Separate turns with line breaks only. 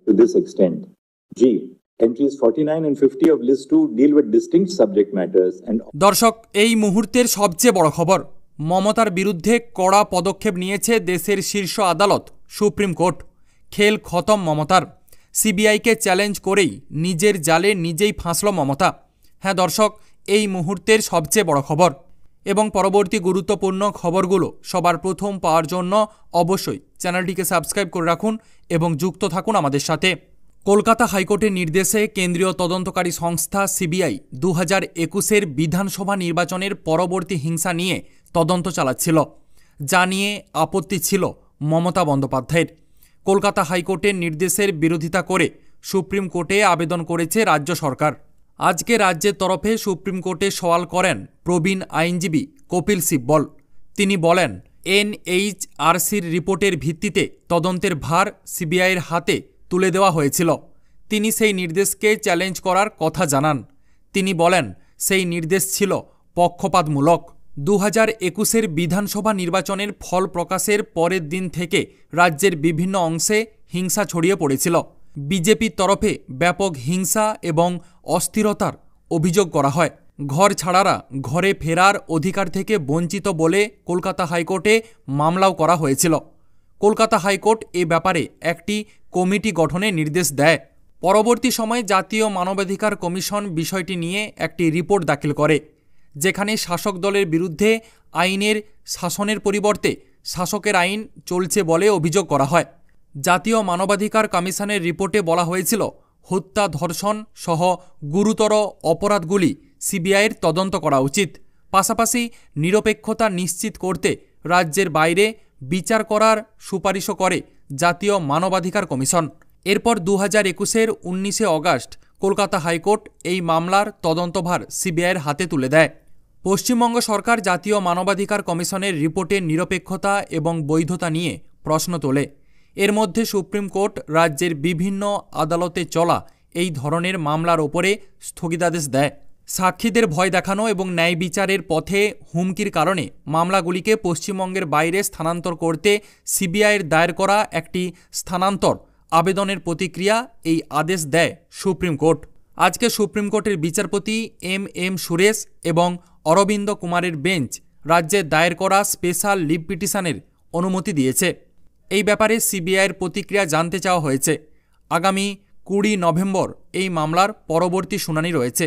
to this extent. G. Entries 49 and 50 of List 2 deal with distinct subject matters and
দর্শক, এই মুহূর্তের সবচেয়ে বড় খবর, মমতার বিরুদ্ধে কড়া পদক্ষেপ নিয়েছে দেশের শীর্ষ আদালত সুপ্রিম কোর্ট। খেল খতম মমতার। সিবিআইকে চ্যালেঞ্জ করেই নিজের জালে নিজেই ফাঁসল মমতা। হ্যাঁ দর্শক, এই মুহূর্তের সবচেয়ে বড় খবর এবং পরবর্তী গুরুত্বপূর্ণ খবরগুলো সবার প্রথম পাওয়ার জন্য অবশ্যই চ্যানেলটিকে সাবস্ক্রাইব করে রাখুন এবং যুক্ত থাকুন আমাদের সাথে। কলকাতা হাইকোর্টের নির্দেশে কেন্দ্রীয় তদন্তকারী সংস্থা সিবিআই 2021-এর বিধানসভা নির্বাচনের পরবর্তী হিংসা নিয়ে তদন্ত চালাচ্ছিল, যা নিয়ে আপত্তি ছিল মমতা বন্দ্যোপাধ্যায়ের। কলকাতা হাইকোর্টের নির্দেশের বিরোধিতা করে সুপ্রিম কোর্টে আবেদন করেছে রাজ্য সরকার। আজকে রাজ্যের তরফে সুপ্রিম কোর্টে সওয়াল করেন প্রবীণ আইনজীবী কপিল সিব্বল। তিনি বলেন, এনএইচআরসির রিপোর্টের ভিত্তিতে তদন্তের ভার সিবিআইয়ের হাতে তুলে দেওয়া হয়েছিল। তিনি সেই নির্দেশকে চ্যালেঞ্জ করার কথা জানান। তিনি বলেন, সেই নির্দেশ ছিল পক্ষপাতমূলক। 2021-এর বিধানসভা নির্বাচনের ফল প্রকাশের পরের দিন থেকে রাজ্যের বিভিন্ন অংশে হিংসা ছড়িয়ে পড়েছিল। বিজেপির তরফে ব্যাপক হিংসা এবং অস্থিরতার অভিযোগ করা হয়। ঘর ছাড়ারা ঘরে ফেরার অধিকার থেকে বঞ্চিত বলে কলকাতা হাইকোর্টে মামলাও করা হয়েছিল। কলকাতা হাইকোর্ট এ ব্যাপারে একটি কমিটি গঠনের নির্দেশ দেয়। পরবর্তী সময়ে জাতীয় মানবাধিকার কমিশন বিষয়টি নিয়ে একটি রিপোর্ট দাখিল করে, যেখানে শাসক দলের বিরুদ্ধে আইনের শাসনের পরিবর্তে শাসকের আইন চলছে বলে অভিযোগ করা হয়। জাতীয় মানবাধিকার কমিশনের রিপোর্টে বলা হয়েছিল, হত্যা, ধর্ষণ সহ গুরুতর অপরাধগুলি সিবিআইয়ের তদন্ত করা উচিত। পাশাপাশি নিরপেক্ষতা নিশ্চিত করতে রাজ্যের বাইরে বিচার করার সুপারিশও করে জাতীয় মানবাধিকার কমিশন। এরপর 2021-এর 19শে অগাস্ট কলকাতা হাইকোর্ট এই মামলার তদন্তভার সিবিআইয়ের হাতে তুলে দেয়। পশ্চিমবঙ্গ সরকার জাতীয় মানবাধিকার কমিশনের রিপোর্টের নিরপেক্ষতা এবং বৈধতা নিয়ে প্রশ্ন তোলে। এর মধ্যে সুপ্রিম কোর্ট রাজ্যের বিভিন্ন আদালতে চলা এই ধরনের মামলার ওপরে স্থগিতাদেশ দেয়। সাক্ষীদের ভয় দেখানো এবং ন্যায় বিচারের পথে হুমকির কারণে মামলাগুলিকে পশ্চিমবঙ্গের বাইরে স্থানান্তর করতে সিবিআইয়ের দায়ের করা একটি স্থানান্তর আবেদনের প্রতিক্রিয়া এই আদেশ দেয় সুপ্রিম কোর্ট। আজকে সুপ্রিম কোর্টের বিচারপতি এম সুরেশ এবং অরবিন্দ কুমারের বেঞ্চ রাজ্যের দায়ের করা স্পেশাল লিভ পিটিশনের অনুমতি দিয়েছে। এই ব্যাপারে সিবিআইয়ের প্রতিক্রিয়া জানতে চাওয়া হয়েছে। আগামী 20 নভেম্বর এই মামলার পরবর্তী শুনানি রয়েছে।